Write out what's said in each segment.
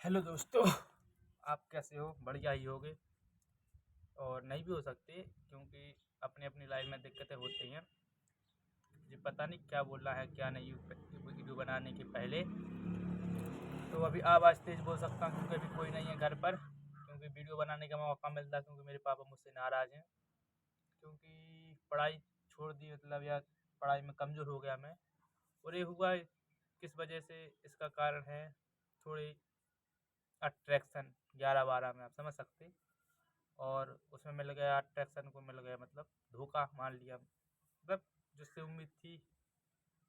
Hello दोस्तों, आप कैसे हो? बढ़िया ही होगे और नहीं भी हो सकते क्योंकि अपनी अपनी लाइफ में दिक्कतें होती हैं। मुझे पता नहीं क्या बोलना है क्या नहीं वीडियो बनाने के पहले। तो अभी आवाज़ तेज़ बोल सकता हूँ क्योंकि अभी कोई नहीं है घर पर, क्योंकि वीडियो बनाने का मौका मिलता है क्योंकि मेरे पापा मुझसे नाराज़ हैं क्योंकि पढ़ाई छोड़ दी, मतलब या पढ़ाई में कमज़ोर हो गया मैं। और ये हुआ किस वजह से, इसका कारण है थोड़ी अट्रैक्शन 11-12 में, आप समझ सकते। और उसमें मिल गया, अट्रैक्शन को मिल गया मतलब धोखा मान लिया। मतलब जिससे उम्मीद थी,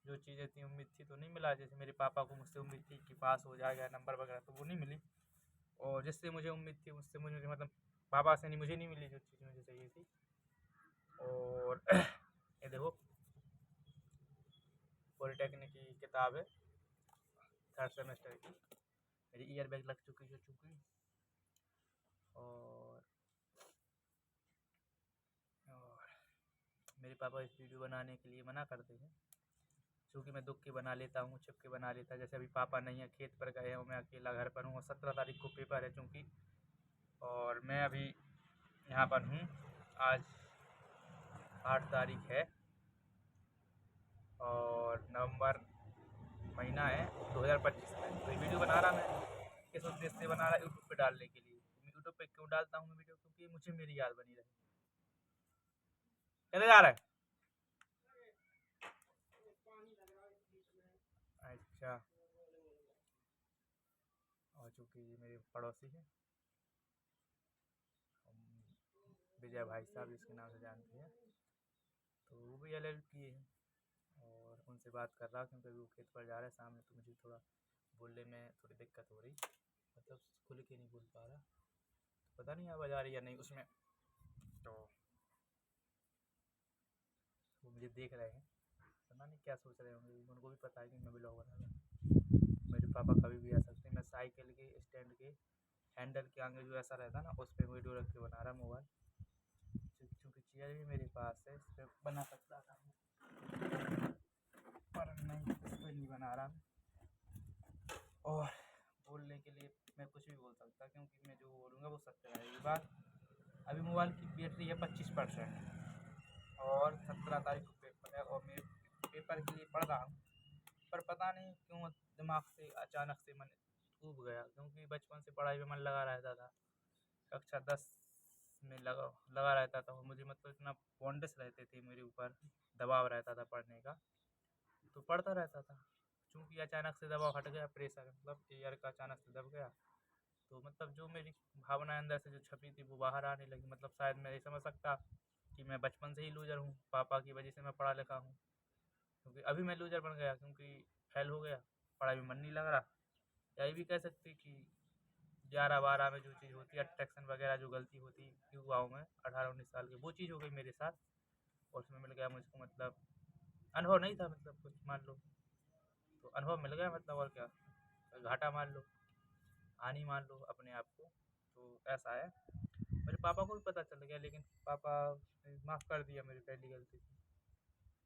जो चीज़ें थी उम्मीद थी तो नहीं मिला। जैसे मेरे पापा को मुझसे उम्मीद थी कि पास हो जाएगा नंबर वगैरह, तो वो नहीं मिली। और जिससे मुझे उम्मीद थी उससे मुझे मतलब पापा से नहीं, मुझे नहीं मिली जो चीज़ मुझे चाहिए थी। और ये देखो, पॉलिटेक्निक की किताब है, 3rd सेमेस्टर की। मेरी ईयर बैग लग चुकी। और, और मेरे पापा इस वीडियो बनाने के लिए मना करते हैं क्योंकि मैं दुख के बना लेता हूँ, छिप के बना लेता। जैसे अभी पापा नहीं है, खेत पर गए हैं, मैं अकेला घर पर हूँ और 17 तारीख को पेपर है चूँकि। और मैं अभी यहाँ पर हूँ। आज 8 तारीख है और नवंबर महीना है 2025 में। तो ये वीडियो बना रहा मैं, किस उद्देश्य से बना रहा, यूट्यूब पे डालने के लिए। यूट्यूब पे क्यों डालता हूँ मैं वीडियो? क्योंकि मुझे मेरी याद बनी रहे। कैसे जा रहा है? अच्छा, और चूँकि ये मेरे पड़ोसी हैं, विजय भाई साहब जिसके नाम से जानती है, तो वो भी LL किए हैं। और उनसे बात कर रहा क्योंकि वो खेत पर जा रहा है सामने, तो मुझे थोड़ा बोलने में थोड़ी दिक्कत हो रही, मतलब खुल के नहीं बोल पा रहा। तो पता नहीं आवाज़ आ रही या नहीं उसमें। तो वो मुझे देख रहे हैं, पता नहीं क्या सोच रहे होंगे। उनको भी पता है कि मैं ब्लॉग बना रहा हूँ। मेरे पापा कभी भी आ सकते हैं। मैं साइकिल के स्टैंड के हैंडल के आगे जो ऐसा रहता है ना, उस पर वीडियो रख के बना रहा मोबाइल। चूँकि चेयर भी मेरे पास है, इस पर बना सकता था, पर नहीं, इस पर नहीं बना रहा। और बोलने के लिए मैं कुछ भी बोल सकता क्योंकि मैं जो बोलूँगा वो सत्य रहेगी बात। अभी मोबाइल की बैटरी है 25% और 17 तारीख को पेपर है और मैं पेपर के लिए पढ़ रहा हूँ। पर पता नहीं क्यों दिमाग से अचानक से मन ऊब गया, क्योंकि बचपन से पढ़ाई में मन लगा रहता था। कक्षा 10 में लगा रहता था और मुझे मतलब इतना बॉन्डस रहते थे मेरे ऊपर, दबाव रहता था पढ़ने का, तो पढ़ता रहता था। चूँकि अचानक से दबाव हट गया, प्रेशर मतलब ईयर का अचानक से दब गया, तो मतलब जो मेरी भावना अंदर से जो छपी थी वो बाहर आने लगी। मतलब शायद मैं ये समझ सकता कि मैं बचपन से ही लूज़र हूँ, पापा की वजह से मैं पढ़ा लिखा हूँ। क्योंकि अभी मैं लूज़र बन गया क्योंकि फेल हो गया, पढ़ाई में मन नहीं लग रहा। या ये भी कह सकते कि 11-12 में जो चीज़ होती है, अट्रैक्शन वगैरह जो गलती होती युवाओं में 18-19 साल के, वो चीज़ हो गई मेरे साथ। और उसमें मिल गया मुझको, मतलब अनुभव नहीं था, मतलब कुछ मान लो तो अनुभव मिल गया, मतलब और क्या, घाटा मान लो, हानि मान लो अपने आप को। तो ऐसा है, मेरे पापा को भी पता चल गया, लेकिन पापा ने माफ़ कर दिया मेरी पहली गलती थी।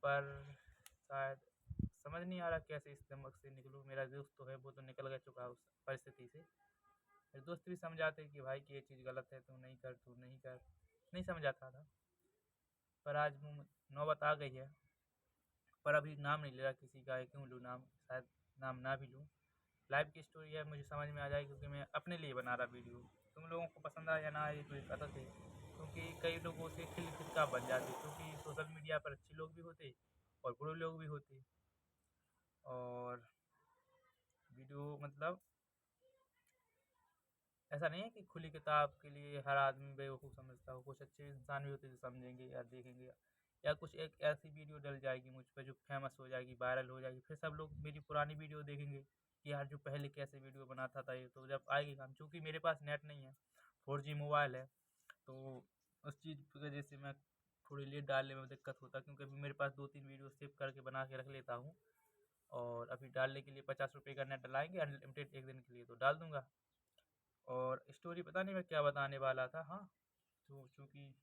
पर शायद समझ नहीं आ रहा कैसे इस दिमाग से निकलूँ। मेरा दोस्त तो है, वो तो निकल गया चुका उस परिस्थिति से। मेरे दोस्त भी समझाते कि भाई कि ये चीज़ गलत है, तू नहीं कर, तू नहीं कर। नहीं समझाता था, पर आज नौबत आ गई है। पर अभी नाम नहीं ले रहा किसी का है, क्यों लूँ नाम, शायद नाम ना भी लूँ। लाइफ की स्टोरी है, मुझे समझ में आ जाएगी क्योंकि मैं अपने लिए बना रहा वीडियो। तुम लोगों को पसंद आए या ना आए तो एक अलग है, क्योंकि कई लोगों से खिल खिटका बन जाते, क्योंकि सोशल मीडिया पर अच्छे लोग भी होते और बुरे लोग भी होते। और वीडियो मतलब ऐसा नहीं है कि खुली किताब के लिए हर आदमी बेवकूफ़ समझता हो। कुछ अच्छे इंसान भी होते जो समझेंगे या देखेंगे, या कुछ एक ऐसी वीडियो डल जाएगी मुझ पे जो फेमस हो जाएगी, वायरल हो जाएगी, फिर सब लोग मेरी पुरानी वीडियो देखेंगे कि यार जो पहले कैसे वीडियो बनाता था ये, तो जब आएगी काम, चूँकि मेरे पास नेट नहीं है, 4G मोबाइल है, तो उस चीज़ की वजह से मैं थोड़ी लेट डालने में दिक्कत होता है, क्योंकि अभी मेरे पास 2-3 वीडियो सेव करके बना के रख लेता हूँ। और अभी डालने के लिए 50 रुपये का नेट डलाएंगे अनलिमिटेड एक दिन के लिए, तो डाल दूंगा। और स्टोरी पता नहीं मैं क्या बताने वाला था। हाँ, तो चूँकि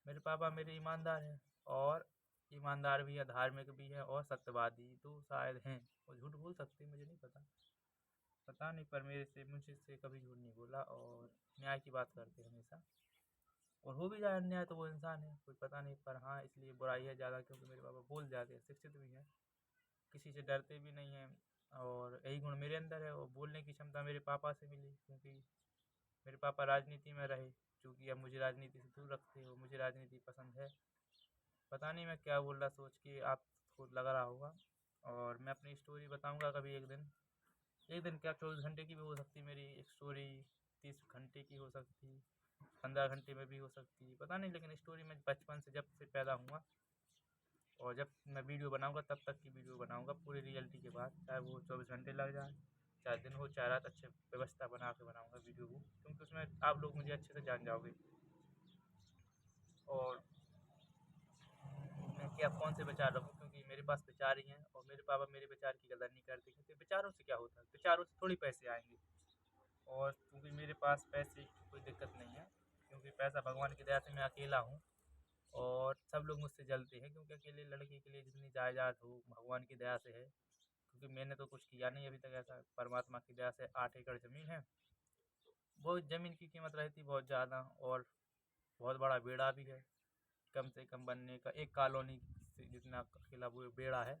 मेरे पापा मेरे ईमानदार हैं, और ईमानदार भी है, धार्मिक भी है और सत्यवादी तो शायद हैं, और झूठ बोल सकते हैं, मुझे नहीं पता। पता नहीं, पर मुझसे कभी झूठ नहीं बोला और न्याय की बात करते हैं हमेशा। और हो भी जाए अन्याय तो वो इंसान है, कोई पता नहीं, पर हाँ इसलिए बुराई है ज़्यादा क्योंकि मेरे पापा बोल जाते हैं, शिक्षित भी हैं, किसी से डरते भी नहीं हैं। और यही गुण मेरे अंदर है और बोलने की क्षमता मेरे पापा से मिली, क्योंकि मेरे पापा राजनीति में रहे, क्योंकि अब मुझे राजनीति से दूर रखते हो, मुझे राजनीति पसंद है। पता नहीं मैं क्या बोल रहा, सोच के आपको लग रहा होगा। और मैं अपनी स्टोरी बताऊंगा कभी एक दिन क्या 24 घंटे की भी हो सकती मेरी एक स्टोरी, 30 घंटे की हो सकती, 15 घंटे में भी हो सकती, पता नहीं, लेकिन स्टोरी में बचपन से जब से पैदा हुआ और जब मैं वीडियो बनाऊंगा तब तक की वीडियो बनाऊंगा पूरी रियलिटी के बाद, चाहे वो 24 घंटे लग जाए, चाहे दिन हो चाहे रात, अच्छे व्यवस्था बना के बनाऊंगा वीडियो को, क्योंकि उसमें आप लोग मुझे अच्छे से जान जाओगे। और मैं क्या कौन से विचार रखूँ, क्योंकि मेरे पास विचार ही हैं और मेरे पापा मेरे विचार की कदर नहीं करते, क्योंकि विचारों से क्या होता है, विचारों से थोड़ी पैसे आएंगे। और क्योंकि मेरे पास पैसे की कोई दिक्कत नहीं है, क्योंकि पैसा भगवान की दया से मैं अकेला हूँ और सब लोग मुझसे जलते हैं, क्योंकि अकेले लड़के के लिए जितनी जायदाद हो भगवान की दया से है, क्योंकि मैंने तो कुछ किया नहीं अभी तक ऐसा, परमात्मा की दया से 8 एकड़ ज़मीन है। वो ज़मीन की कीमत रहती बहुत ज़्यादा और बहुत बड़ा बेड़ा भी है, कम से कम बनने का एक कॉलोनी से जितना अकेला वो बेड़ा है।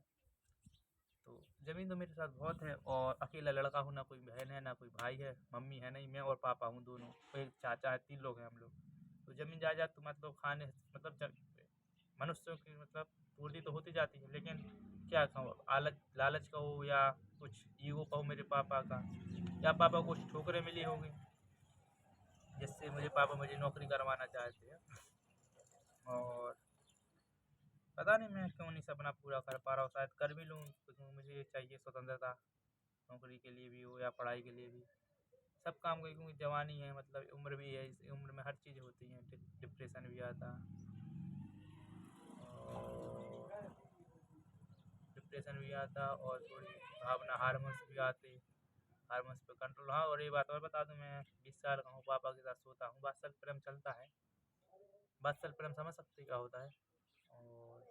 तो ज़मीन तो मेरे साथ बहुत है और अकेला लड़का हूँ, ना कोई बहन है ना कोई भाई है, मम्मी है नहीं, मैं और पापा हूँ दोनों, एक चाचा है, 3 लोग हैं हम लोग। तो ज़मीन जायदाद तो मतलब खाने मतलब मनुष्यों की मतलब पूर्ति तो होती जाती है, लेकिन क्या कहूँ, आलच लालच का हो या कुछ ईगो का हो मेरे पापा का, या पापा को कुछ ठोकरें मिली होंगी जिससे मुझे पापा मुझे नौकरी करवाना चाहते हैं। और पता नहीं मैं क्यों नहीं सपना पूरा कर पा रहा हूँ, शायद कर भी लूँ, क्योंकि मुझे चाहिए स्वतंत्रता, नौकरी के लिए भी हो या पढ़ाई के लिए भी, सब काम को, क्योंकि जवानी है, मतलब उम्र भी है, इस उम्र में हर चीज़ होती है, डिप्रेशन भी आता, और डिप्रेशन भी आता और थोड़ी भावना हार्मोन्स भी आते, हार्मोन्स पे कंट्रोल। हाँ, और ये बात और बता दूं, मैं 20 साल का हूँ, पापा के साथ सोता हूँ, वात्सल प्रेम चलता है, वात्सल प्रेम समझ सकते क्या होता है। और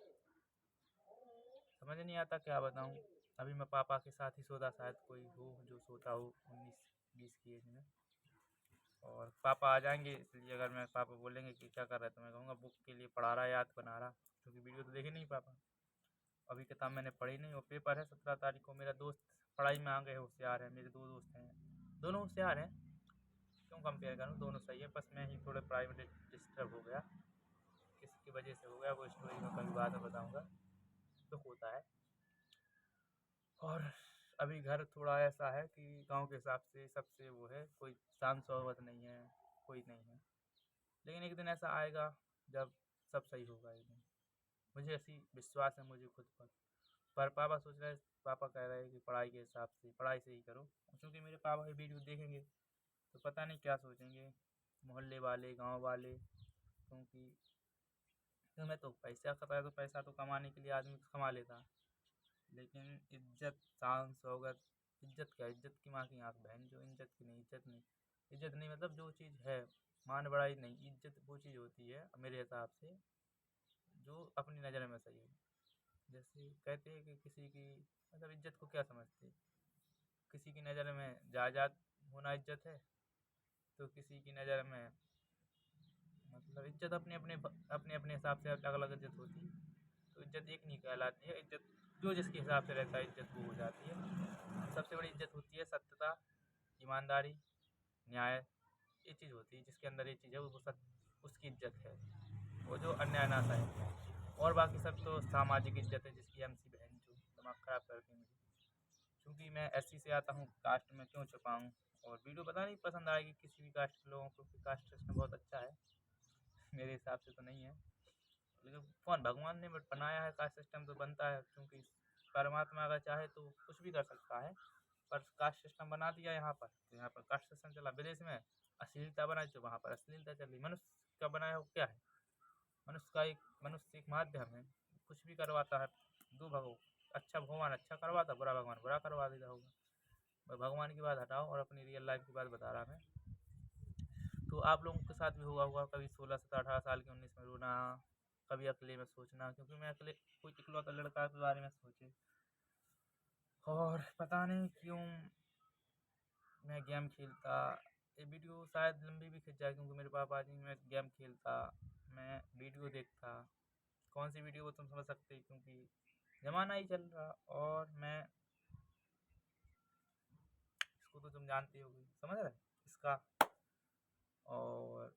समझ नहीं आता क्या बताऊँ, अभी मैं पापा के साथ ही सोता, शायद कोई हो जो सोता हो 19-20 की एज में। और पापा आ जाएंगे, इसलिए अगर मैं पापा बोलेंगे कि क्या कर रहा है तो मैं कहूँगा बुक के लिए पढ़ा रहा, याद बना रहा, क्योंकि वीडियो तो देखे नहीं पापा, अभी किताब मैंने पढ़ी नहीं, और पेपर है 17 तारीख को। मेरा दोस्त पढ़ाई में आ गए, होशियार है, मेरे 2 दोस्त हैं, दोनों होशियार हैं, क्यों कंपेयर करूँ, दोनों सही है, बस मैं ही थोड़े पढ़ाई में डिस्टर्ब हो गया, किसकी वजह से हो गया वो स्टोरी मैं कभी बाद में बताऊँगा, दुख होता है। और अभी घर थोड़ा ऐसा है कि गांव के हिसाब से सबसे वो है, कोई शांत सोहबत नहीं है, कोई नहीं है, लेकिन एक दिन ऐसा आएगा जब सब सही होगा एक दिन, मुझे ऐसी विश्वास है मुझे खुद पर पापा सोच रहे हैं, पापा कह रहे हैं कि पढ़ाई के हिसाब से पढ़ाई से ही करो, क्योंकि मेरे पापा ये वीडियो देखेंगे तो पता नहीं क्या सोचेंगे, मोहल्ले वाले, गांव वाले, क्योंकि मैं तो पैसा खाता है, तो पैसा तो कमाने के लिए आदमी कमा लेता, लेकिन इज्जत, शान शौकत, इज्जत क्या, इज्जत की माँ की आँख बहन, जो इज्जत की नहीं, इज्जत नहीं, इज्जत नहीं, मतलब जो चीज़ है, मान बड़ाई नहीं, इज्जत वो चीज़ होती है मेरे हिसाब से जो अपनी नज़र में सही है। जैसे कहते हैं कि किसी की मतलब इज्जत को क्या समझते हैं, किसी की नज़र में जायदाद होना इज्जत है, तो किसी की नज़र में मतलब इज्जत अपने अपने हिसाब से अलग अलग इज्जत होती है, तो इज्जत एक नहीं कहलाती है, इज्जत जो जिसके हिसाब से रहता है इज्जत वो हो जाती है। सबसे बड़ी इज्जत होती है सत्यता, ईमानदारी, न्याय, ये चीज़ होती है, जिसके अंदर ये चीज़ है वो उसकी इज्जत है, वो जो अन्याय ना सहे। और बाकी सब तो सामाजिक इज्जत है, जिसकी एमसी बहन जो दिमाग ख़राब करती है मुझे, क्योंकि मैं एससी से आता हूँ, कास्ट में क्यों छुपाऊँ। और वीडियो पता नहीं पसंद आएगी किसी भी कास्ट के लोगों को, क्योंकि कास्ट सिस्टम बहुत अच्छा है, मेरे हिसाब से तो नहीं है, लेकिन कौन, भगवान ने बनाया है कास्ट सिस्टम तो बनता है, क्योंकि परमात्मा अगर चाहे तो कुछ भी कर सकता है, पर कास्ट सिस्टम बना दिया यहाँ पर, तो यहाँ पर कास्ट सिस्टम चला। विदेश में अश्लीलता बनाई तो वहाँ पर अश्लीलता चली। मनुष्य का बनाया हो क्या है, मनुष्य एक माध्यम है, कुछ भी करवाता है, दो भगव अच्छा भगवान अच्छा करवाता, बुरा भगवान बुरा करवा देता होगा। मैं भगवान की बात हटाओ और अपनी रियल लाइफ की बात बता रहा मैं। तो आप लोगों के साथ भी होगा कभी 16 से 18 साल के 19 में रोना, कभी अकेले में सोचना, क्योंकि मैं अकेले कोई इकलौता लड़का के बारे में सोचे, और पता नहीं क्यों मैं गेम खेलता। ये वीडियो शायद लंबी भी खिंच जाए क्योंकि मेरे पापा जी मैं गेम खेलता, मैं वीडियो देखता। कौन सी वीडियो वो तुम समझ सकते हो क्योंकि ज़माना ही चल रहा, और मैं इसको तो तुम जानती होगी, समझ रहे इसका। और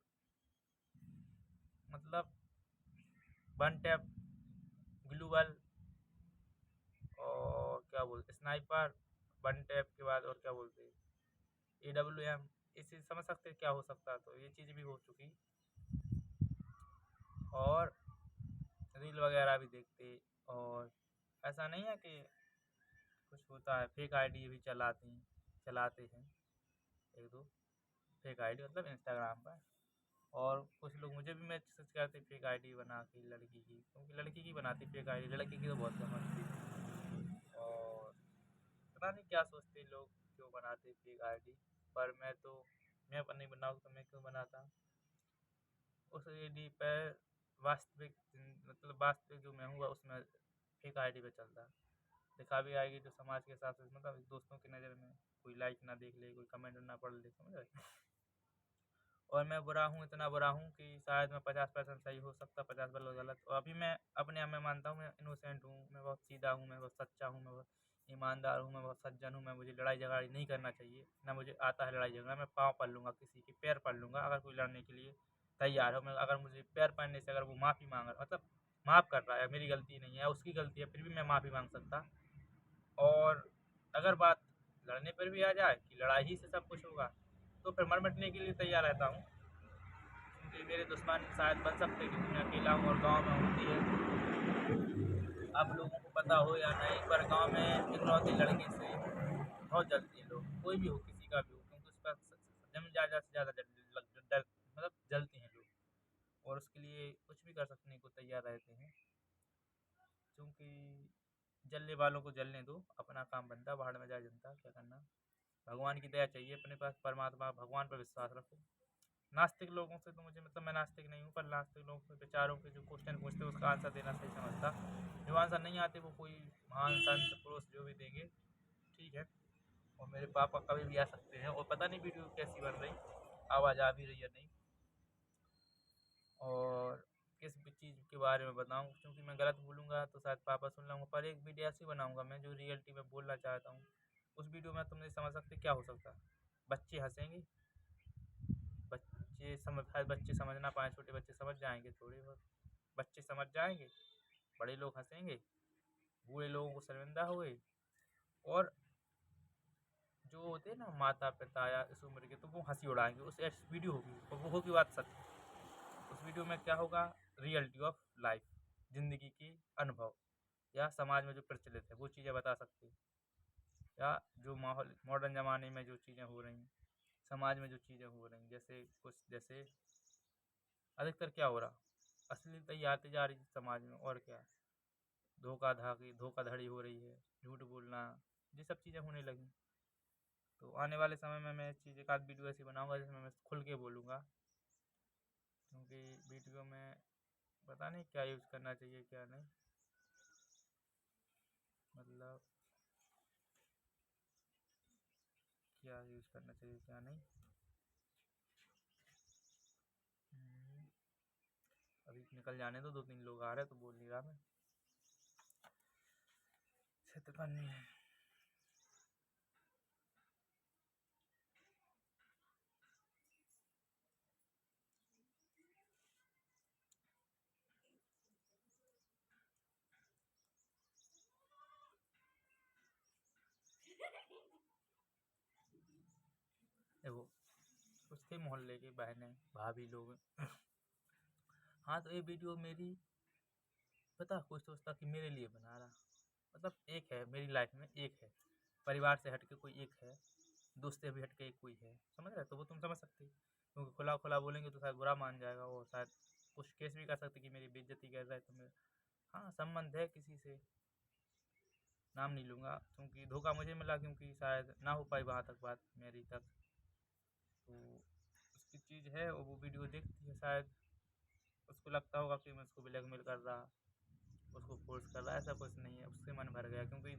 मतलब वन टैप, ग्लूवल, और क्या बोलते स्नाइपर, वन टैप के बाद और क्या बोलते AWM, इसे समझ सकते क्या हो सकता, तो ये चीज़ भी हो चुकी। और रील वगैरह भी देखते, और ऐसा नहीं है कि कुछ होता है, फेक आईडी भी चलाते हैं एक दो फेक आईडी, मतलब इंस्टाग्राम पर। और कुछ लोग मुझे भी मैसेज करते फेक आईडी बना के लड़की की, क्योंकि लड़की की बनाती फेक आईडी, लड़की की तो बहुत कम बनती। और पता नहीं क्या सोचते लोग क्यों बनाते फेक आईडी, पर मैं पर नहीं बनाऊँ तो मैं क्यों बनाता। उस आईडी पर वास्तविक मतलब वास्तविक जो मैं हूँ उसमें फेक आईडी पे चलता। दिखावी आएगी तो समाज के हिसाब से, मतलब दोस्तों की नज़र में कोई लाइक ना देख ले, कोई कमेंट ना पढ़ ले, समझ रहे। और मैं बुरा हूँ, इतना बुरा हूँ कि शायद मैं 50% सही हो सकता, 50% गलत। और अभी मैं अपने आप में मानता हूँ मैं इनोसेंट हूँ, मैं बहुत सीधा हूँ, मैं बहुत सच्चा हूँ, मैं बहुत ईमानदार हूँ, मैं बहुत सज्जन हूँ। मैं मुझे लड़ाई झगड़ा नहीं करना चाहिए, ना मुझे आता है लड़ाई झगड़ा। मैं पाँव पढ़ लूँगा, किसी के पैर पढ़ लूँगा अगर कोई लड़ने के लिए तैयार हो। मैं अगर मुझे पैर पड़ने से अगर वो माफ़ी मांग रहा, मतलब माफ़ कर रहा है, मेरी गलती नहीं है उसकी गलती है, फिर भी मैं माफ़ी मांग सकता। और अगर बात लड़ने पर भी आ जाए कि लड़ाई ही से सब कुछ होगा, तो फिर मर मिटने के लिए तैयार रहता हूँ, क्योंकि मेरे दुश्मन शायद बन सकते हैं क्योंकि मैं अकेला हूँ और गाँव में होती है। आप लोगों को पता हो या नहीं, पर गाँव में इकलौते लड़के से बहुत जलते हैं लोग, कोई भी हो, किसी का भी हो, क्योंकि उस पर जमीन जायदाद से ज़्यादा मतलब जलते हैं लोग। और उसके लिए कुछ भी कर सकने को तैयार रहते हैं, क्योंकि जलने वालों को जलने दो, अपना काम बनता, बाहर में जाए जनता, क्या करना। भगवान की दया चाहिए अपने पास, परमात्मा भगवान पर विश्वास रखो। नास्तिक लोगों से तो मुझे, मतलब मैं नास्तिक नहीं हूँ, पर नास्तिक लोगों से विचारों के जो क्वेश्चन पूछते हैं उसका आंसर देना सही समझता। जो आंसर नहीं आते वो कोई महान संत पुरुष जो भी देंगे, ठीक है। और मेरे पापा कभी भी आ सकते हैं, और पता नहीं वीडियो कैसी बन रही, आवाज़ आ भी रही है नहीं। और किस भी चीज़ के बारे में बताऊँ, क्योंकि मैं गलत बोलूँगा तो शायद पापा सुन लूँगा। पर एक वीडियो ऐसी बनाऊँगा मैं जो रियलिटी में बोलना चाहता हूँ। उस वीडियो में तुम नहीं समझ सकते क्या हो सकता है। बच्चे हंसेंगे, बच्चे समझ ना पाए, छोटे बच्चे समझ जाएंगे, थोड़े बहुत बच्चे समझ जाएंगे, बड़े लोग हंसेंगे, बूढ़े लोगों को शर्मिंदा हुए। और जो होते हैं ना माता पिता या इस उम्र के, तो वो हंसी उड़ाएंगे, उस वीडियो होगी और वो होगी बात सच। उस वीडियो में क्या होगा, रियलिटी ऑफ लाइफ, ज़िंदगी की अनुभव, या समाज में जो प्रचलित है वो चीज़ें बता सकती हैं, या जो माहौल मॉडर्न ज़माने में जो चीज़ें हो रही हैं, समाज में जो चीज़ें हो रही हैं, जैसे अधिकतर क्या हो रहा, अश्लीलता ही आती जा रही समाज में, और क्या, धोखाधड़ी हो रही है, झूठ बोलना, ये सब चीज़ें होने लगी। तो आने वाले समय में मैं चीज़ एक आध वीडियो ऐसी बनाऊंगा जिसमें मैं खुल के बोलूँगा, क्योंकि वीडियो में पता नहीं क्या यूज़ करना चाहिए क्या नहीं, मतलब क्या यूज़ करना चाहिए क्या नहीं। अभी निकल जाने दो, 2-3 लोग आ रहे हैं तो बोल नहीं रहा मैं, क्षेत्र करनी है। देखो कुछ थे मोहल्ले के बहनें भाभी लोग। हाँ तो ये वीडियो मेरी, पता कोई सोचता कि मेरे लिए बना रहा, मतलब एक है मेरी लाइफ में, एक है परिवार से हट के कोई, एक है दोस्त से भी हट के एक कोई है, समझ रहे, तो वो तुम समझ सकते, क्योंकि खुला खुला बोलेंगे तो शायद बुरा मान जाएगा, और शायद कुछ केस भी कर सकते कि मेरी बेइज्जती कर रहा है, तो मेरे हाँ संबंध है किसी से, नाम नहीं लूँगा क्योंकि धोखा मुझे मिला, क्योंकि शायद ना हो पाई वहाँ तक बात मेरी तक। तो उसकी चीज़ है, और वो वीडियो देखती है, शायद उसको लगता होगा कि मैं उसको ब्लैकमेल कर रहा, उसको फोर्स कर रहा है, ऐसा कुछ नहीं है, उससे मन भर गया, क्योंकि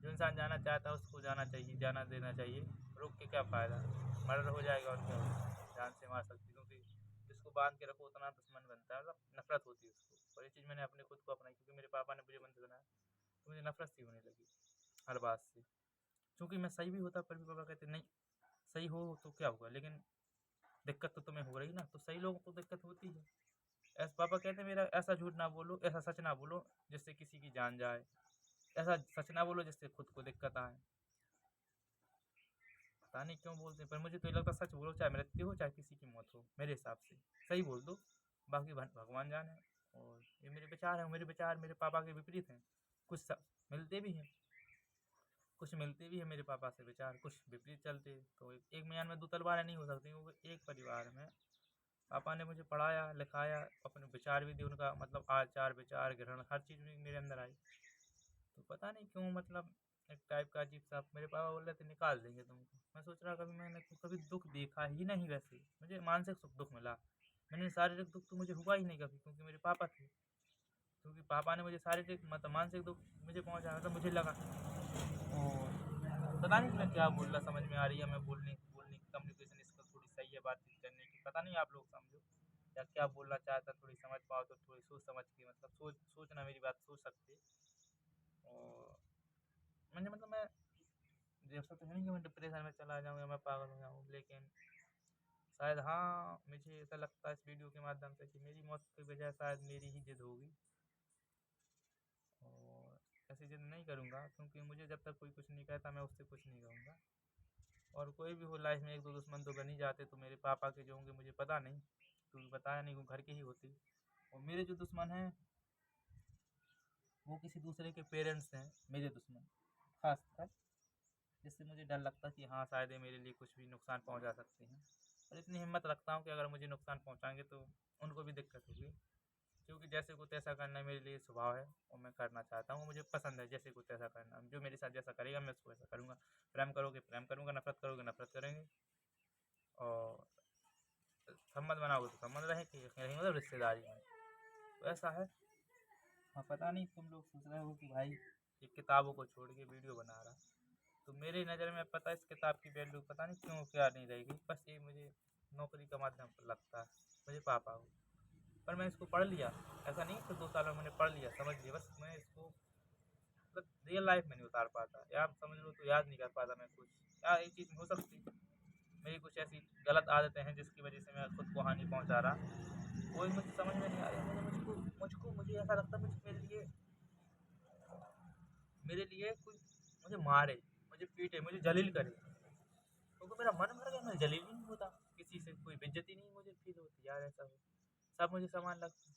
जो इंसान जाना चाहता है उसको जाना चाहिए, जाना देना चाहिए। रोक के क्या फ़ायदा, मर्डर हो जाएगा और क्या होगा, जान से मार सकती, क्योंकि जिसको बांध के रखो उतना दुश्मन बनता है, मतलब नफरत होती है उसको। और ये चीज़ मैंने अपने खुद को अपनाई, क्योंकि मेरे पापा ने मुझे बंदी बनाया तो मुझे नफरत सी होने लगी हर बात से। क्योंकि मैं सही भी होता पर भी पापा कहते नहीं, सही हो तो क्या हुआ, लेकिन दिक्कत तो तुम्हें हो रही ना, तो सही लोगों को दिक्कत होती है। ऐसा पापा कहते मेरा, ऐसा झूठ ना बोलो, ऐसा सच ना बोलो जिससे किसी की जान जाए, ऐसा सच ना बोलो जिससे खुद को दिक्कत आए। पता नहीं क्यों बोलते हैं, पर मुझे तो ये लगता है सच बोलो, चाहे मृत्यु हो चाहे किसी की मौत हो, मेरे हिसाब से सही बोल दो, बाकी भगवान जाने। और ये मेरे विचार हैं, मेरे विचार मेरे पापा के विपरीत हैं, कुछ मिलते भी हैं, कुछ मिलते भी हैं मेरे पापा से विचार, कुछ विपरीत चलते हैं। तो एक म्यान में दो तलवारें नहीं हो सकती, क्योंकि एक परिवार में पापा ने मुझे पढ़ाया लिखाया, अपने विचार भी दिए, उनका मतलब आचार विचार ग्रहण हर चीज़ में मेरे अंदर आई। तो पता नहीं क्यों मतलब एक टाइप का अजीब सा, मेरे पापा बोल रहे थे निकाल देंगे तुमको। मैं सोच रहा कभी मैंने तो कभी दुख देखा ही नहीं, वैसे मुझे मानसिक सुख दुख मिला, मैंने शारीरिक दुख तो मुझे हुआ ही नहीं कभी, क्योंकि मेरे पापा थे। क्योंकि पापा ने मुझे शारीरिक मतलब मानसिक दुख मुझे पहुँचाया, मतलब मुझे लगा। और पता नहीं मैं क्या बोल रहा, समझ में आ रही है मैं बोलने बोलने की कम्युनिकेशन इसका थोड़ी सही है बातचीत करने की, पता नहीं आप लोग समझो या क्या बोलना चाहता, थोड़ी समझ पाओ तो थोड़ी सोच समझ के मतलब सोचना, मेरी बात सोच सकते। और मैंने मतलब मैं ऐसा तो है नहीं कि मैं डिप्रेशन में चला जाऊँ या मैं पागल हो जाऊँ, लेकिन शायद हाँ, मुझे ऐसा लगता है इस वीडियो के माध्यम से कि मेरी मौत की वजह शायद मेरी ही जिद होगी। और ऐसी जिद नहीं करूँगा, क्योंकि मुझे जब तक कोई कुछ नहीं कहता मैं उससे कुछ नहीं कहूँगा। और कोई भी हो लाइफ में एक दो दुश्मन तो बन ही जाते, तो मेरे पापा के जो होंगे मुझे पता नहीं, क्योंकि बताया नहीं, वो घर के ही होते। और मेरे जो दुश्मन हैं वो किसी दूसरे के पेरेंट्स हैं मेरे दुश्मन, खास कर, जिससे मुझे डर लगता है कि हाँ शायद ये मेरे लिए कुछ भी नुकसान पहुंचा सकते हैं। और इतनी हिम्मत रखता हूँ कि अगर मुझे नुकसान पहुंचाएंगे तो उनको भी दिक्कत होगी, क्योंकि जैसे को तैसा करना मेरे लिए स्वभाव है और मैं करना चाहता हूँ, मुझे पसंद है जैसे को तैसा करना, जो मेरे साथ जैसा करेगा मैं उसको ऐसा करूँगा। प्रेम करोगे प्रेम करूँगा, नफरत करोगे नफरत करेंगे, और संबंध बनाओगे तो संबंध रहेंगे, मतलब रिश्तेदारी में, तो ऐसा है। हाँ पता नहीं तुम लोग सोच रहे हो कि भाई ये किताबों को छोड़ के वीडियो बना रहा, तो मेरी नज़र में पता है इस किताब की वैल्यू पता नहीं क्यों क्या नहीं रहेगी, बस ये मुझे नौकरी का माध्यम पर लगता है, मुझे पापा को। पर मैं इसको पढ़ लिया, ऐसा नहीं कि 2 साल में मैंने पढ़ लिया समझ लिया, बस मैं इसको मतलब रियल लाइफ में नहीं उतार पाता, या आप समझ लो तो याद नहीं कर पाता मैं कुछ, या ये चीज़ हो सकती, मेरी कुछ ऐसी गलत आदतें हैं जिसकी वजह से मैं खुद को हानि पहुँचा रहा, वो मुझे समझ में नहीं आ रहा। मुझे ऐसा लगता है मेरे लिए कोई मुझे मारे, मुझे पीटे, मुझे जलील करे, क्योंकि मेरा मन भर गया, मैं जलील ही नहीं होता किसी से, कोई बेइज्जती नहीं मुझे फील होती यार, ऐसा हो सब मुझे समान लगता है।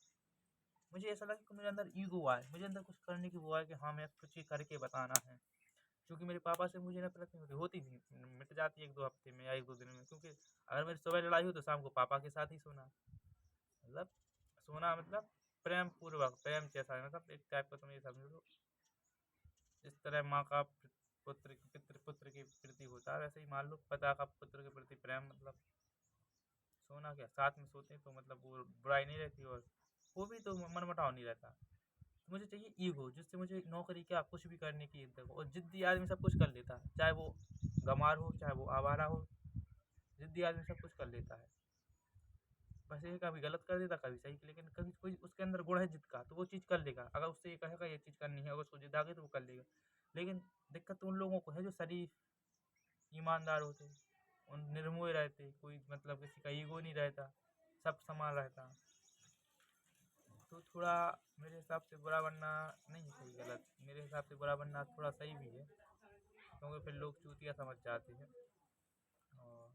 मुझे ऐसा लगा कि मेरे अंदर ईगो आए, मुझे अंदर कुछ करने की वो आए कि हाँ मैं कुछ ही करके बताना है, क्योंकि मेरे पापा से मुझे नफरत नहीं होती थी, मिट जाती 1-2 हफ्ते में या 1-2 दिन में, क्योंकि अगर मेरी सुबह लड़ाई हो तो शाम को पापा के साथ ही सोना, मतलब सोना मतलब प्रेम पूर्वक, प्रेम जैसा है, मतलब एक टाइप का तुम ये समझ लो, जिस तरह माँ का पुत्र के प्रति होता है, वैसे ही मान लो पिता का पुत्र के प्रति प्रेम, मतलब सोना क्या साथ में सोते तो मतलब वो बुराई नहीं रहती, और वो भी तो मनमुटाव नहीं रहता। तो मुझे चाहिए ईगो, जिससे मुझे नौकरी क्या कुछ भी करने की देखो, और जिद्दी आदमी सब कुछ कर लेता है, चाहे वो गंवार हो चाहे वो आवारा हो, जिद्दी आदमी सब कुछ कर लेता है, बस ये कभी गलत कर देता कभी सही, लेकिन कभी कोई उसके अंदर गुण है जिद का तो वो चीज़ कर लेगा, अगर उससे ये कहेगा ये चीज़ करनी है, अगर उसको जिद आ गई तो वो कर लेगा। लेकिन दिक्कत उन लोगों को है जो शरीफ ईमानदार होते, उन निर्मोही रहते, कोई मतलब किसी का ईगो नहीं रहता, सब समान रहता। तो थोड़ा मेरे हिसाब से बुरा बनना नहीं सही गलत, मेरे हिसाब से बुरा बनना थोड़ा सही भी है, क्योंकि फिर लोग चूतिया समझ जाते हैं। और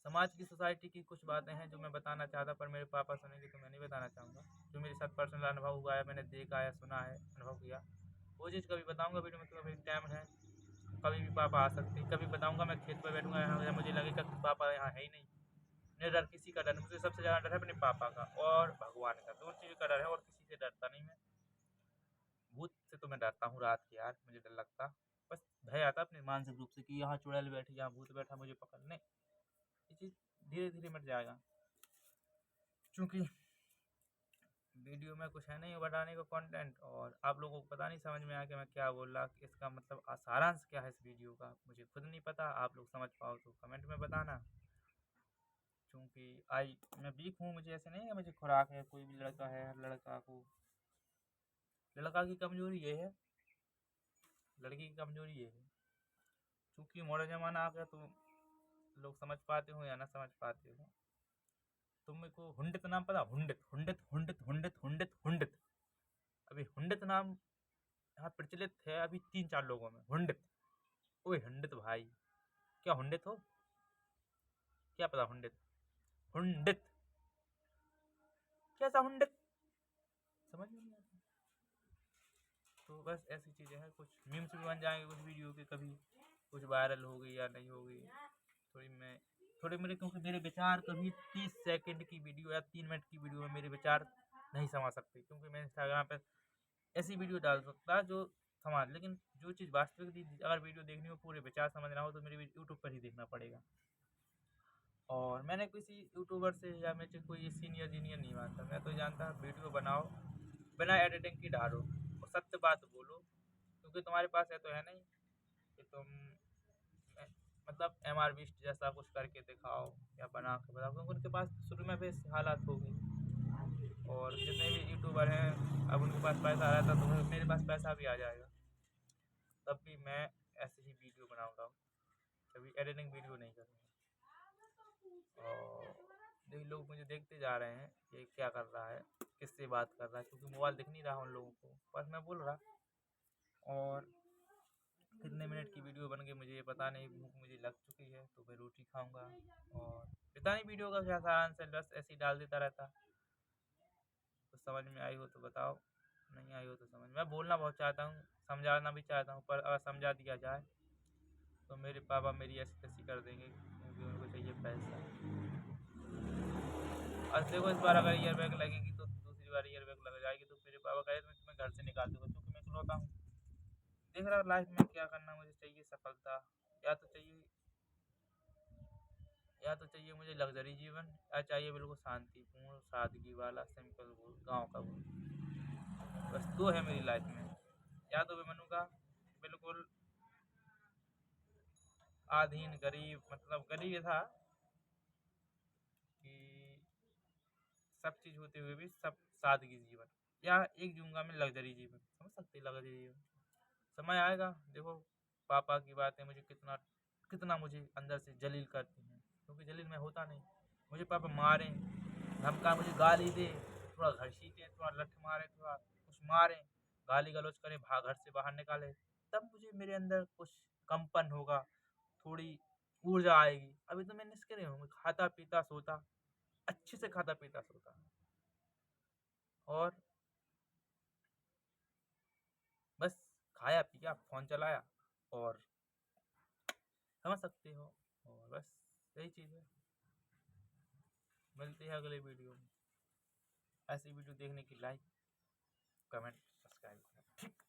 समाज की सोसाइटी की कुछ बातें हैं जो मैं बताना चाहता, पर मेरे पापा सुनेंगे तो मैं नहीं बताना चाहूँगा, जो मेरे साथ पर्सनल अनुभव हुआ है, मैंने देखा है सुना है अनुभव किया, वो चीज़ कभी बताऊँगा वीडियो में, तो अभी टाइम है, कभी भी पापा आ सकते हैं, कभी बताऊँगा मैं खेत पर बैठूँगा यहाँ, या मुझे लगेगा कि पापा यहाँ है ही नहीं, मेरा डर किसी का डर, मुझे सबसे ज़्यादा डर है अपने पापा का और भगवान का, 2 चीज़ों का डर है, और किसी से डरता नहीं मैं। भूत से तो मैं डरता हूँ रात के यार, मुझे डर लगता, बस भय आता अपने मानसिक रूप से कि यहाँ चुड़ैल बैठी, यहाँ भूत बैठा मुझे पकड़ने, ये चीज़ धीरे धीरे मिट जाएगा, क्योंकि वीडियो में कुछ है नहीं बताने का कंटेंट, और आप लोगों को पता नहीं समझ में आया कि मैं क्या बोल रहा, कि इसका मतलब सारांश क्या है इस वीडियो का, मुझे खुद नहीं पता। आप लोग समझ पाओ तो कमेंट में बताना। क्योंकि मैं वीक हूँ, मुझे ऐसे नहीं है मुझे खुराक है। कोई भी लड़का है, हर लड़का की कमजोरी ये है, लड़की की कमजोरी ये है। क्योंकि मॉडर्न जमाना आ गया, तो लोग समझ पाते हो या ना समझ पाते हो। तुम को हुंडित नाम पता? हुंडित हुंडित हुंडित हुंडित हुंडित हुंडित। अभी हुंडित नाम यहाँ प्रचलित है अभी 3-4 लोगों में। हुंडित, ओए हुंडित भाई, क्या हुंडित हो? क्या पता हुंडित? हुंडित कैसा हुंडित? समझ में नहीं आता। तो बस ऐसी चीज़ें हैं, कुछ मीम्स भी बन जाएंगे कुछ वीडियो के, कभी कुछ वायरल हो गई या नहीं हो गई। थोड़ी मेरे, क्योंकि मेरे विचार कभी 30 सेकंड की वीडियो या 3 मिनट की वीडियो में मेरे विचार नहीं समा सकते। क्योंकि मैं इंस्टाग्राम पर ऐसी वीडियो डाल सकता जो समाज, लेकिन जो चीज़ वास्तविक अगर वीडियो देखनी हो, पूरे विचार समझना हो, तो मेरे यूट्यूब पर ही देखना पड़ेगा। और मैंने किसी यूट्यूबर से या मुझे कोई सीनियर जीनियर नहीं मानता। मैं तो जानता वीडियो बनाओ, बिना एडिटिंग की डालो और सत्य बात बोलो। क्योंकि तुम्हारे पास है तो है नहीं कि तुम मतलब MR बीस्ट जैसा कुछ करके दिखाओ या बना के बताओ। क्योंकि उनके पास शुरू में भी ऐसी हालात हो गई। और जितने भी यूट्यूबर हैं, अब उनके पास पैसा आ रहा था, तो मेरे पास पैसा भी आ जाएगा, तब भी मैं ऐसे ही वीडियो बनाऊंगा, कभी एडिटिंग वीडियो नहीं करूँगा। और लोग मुझे देखते जा रहे हैं कि क्या कर रहा है, किससे बात कर रहा है, क्योंकि मोबाइल दिख नहीं रहा उन लोगों को, बस मैं बोल रहा। और कितने मिनट की वीडियो बन गई मुझे पता नहीं, भूख मुझे लग चुकी है, तो मैं रोटी खाऊंगा। और पता नहीं वीडियो का क्या सारांश है, बस ऐसे ही डाल देता रहता। तो समझ में आई हो तो बताओ, नहीं आई हो तो समझ। मैं बोलना बहुत चाहता हूँ, समझाना भी चाहता हूँ, पर अगर समझा दिया जाए तो मेरे पापा मेरी ऐसी तैसी कर देंगे, क्योंकि उनको चाहिए पैसा। और देखो, इस बार अगर ईयर बैग लगेगी तो दूसरी बार ईयर बैग लग जाएगी, तो मेरे पापा कहे मैं तुम्हें घर से निकाल दूंगा, क्योंकि मैं इकलौता हूँ। देख रहा लाइफ में क्या करना, मुझे चाहिए सफलता, या तो चाहिए मुझे लग्जरी जीवन, या चाहिए बिल्कुल शांतिपूर्ण सादगी वाला सिंपल गाँव का वो। बस दो है मेरी लाइफ में। या तो मैं बनूंगा बिल्कुल आधीन गरीब, मतलब गरीब ये था कि सब चीज़ होते हुए भी सब सादगी जीवन, या एक जीऊँगा मैं लग्जरी जीवन। समझ सकते हैं लग्जरी जीवन? समय आएगा, देखो पापा की बातें मुझे कितना कितना मुझे अंदर से जलील करती हैं, क्योंकि जलील मैं होता नहीं। मुझे पापा मारें, धमका, मुझे गाली दे, थोड़ा घसीटे, थोड़ा लठ मारे, थोड़ा कुछ मारें, गाली गलौज करें, घर से बाहर निकाले, तब मुझे मेरे अंदर कुछ कंपन होगा, थोड़ी ऊर्जा आएगी। अभी तो मैं निष्क्रिय हूँ, खाता पीता सोता, अच्छे से खाता पीता सोता, और बस खाया पिया फोन चलाया, और समझ सकते हो। और बस यही चीज़ है। मिलते हैं अगले वीडियो में। ऐसी वीडियो देखने की लाइक, कमेंट, सब्सक्राइब करें। ठीक।